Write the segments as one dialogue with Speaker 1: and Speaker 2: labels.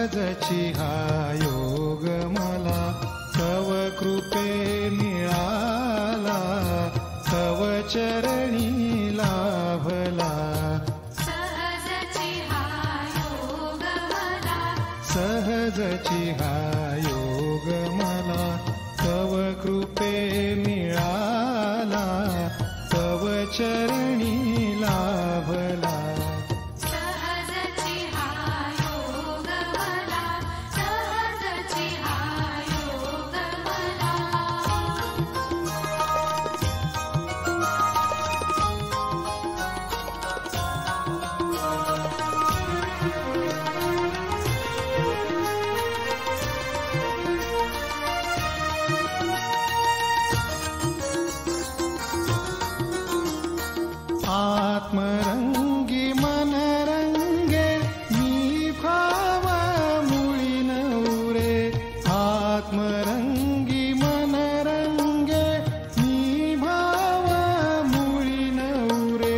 Speaker 1: सहजची हा योग मला तव कृपे मिळाला तव चरणी लाभला
Speaker 2: सहजची हा योग मला
Speaker 1: सहजची हा योग मला तव कृपे मिळाला तव चरणी लाभला
Speaker 2: सहजची हा योग मला सहजची हा योग मला आत्मरंगी मनरंगे मी भाव मुळी नवरे आत्मरंगी मनरंगे मी भाव मुळी नवरे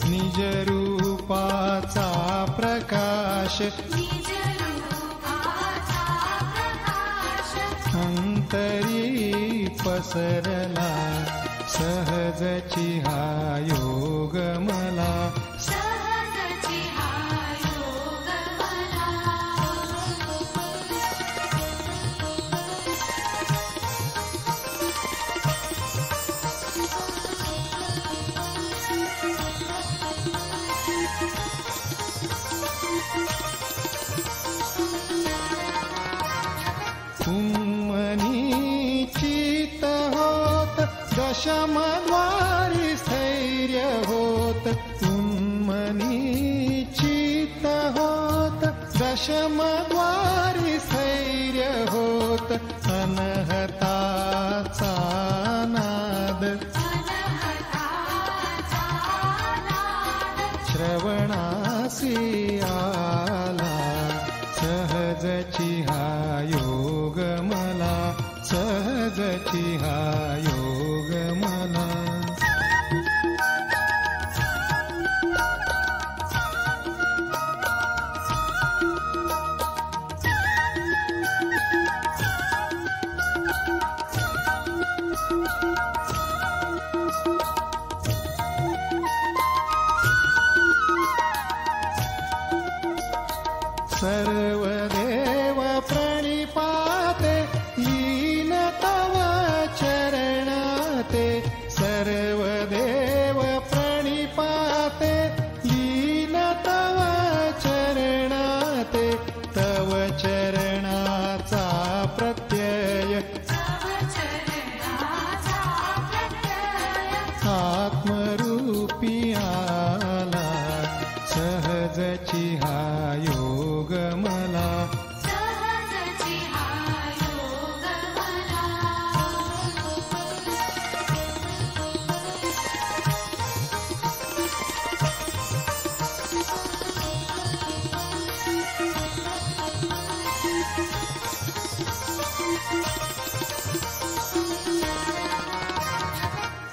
Speaker 2: निज रूपाचा प्रकाश निज रूपाचा प्रकाश
Speaker 1: अंतरी पसरला सहजची हा योग मला
Speaker 2: सहजची हा योग मला
Speaker 1: तुमनी चित होत दशमद्वारी स्थैर्य होत तुमनी चित होत दशमद्वारी स्थैर्य होत अनहताचा नाद
Speaker 2: अनहताचा नाद
Speaker 1: श्रवणासी आला सहजची हा योग मला सहजची हा योग मला सर्व देव प्रणिपाते लीन तव चरणाते सर्व देव प्रणिपाते लीन तव चरणाते तव चरणाचा प्रत्यय
Speaker 2: तव चरणाचा प्रत्यय
Speaker 1: आत्मरूपी आला सहजची हा योग मला
Speaker 2: सहजची हा योग मला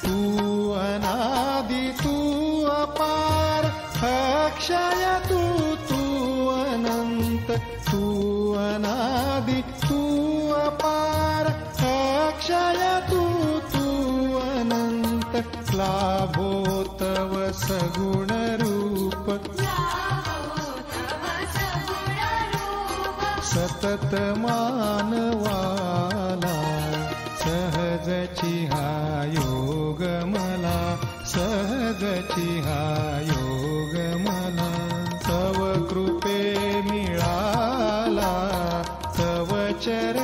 Speaker 1: तू अनादि तू अपार अक्षय तू अनंत तू अनादि तू अपार अक्षय तू अनंत लाभो तव सगुण रूप
Speaker 2: लाभो तव सगुण रूप
Speaker 1: सतत मानवाला सहजची हा योग मला सहजची हा योग मला तव कृपे मिळाला तव चर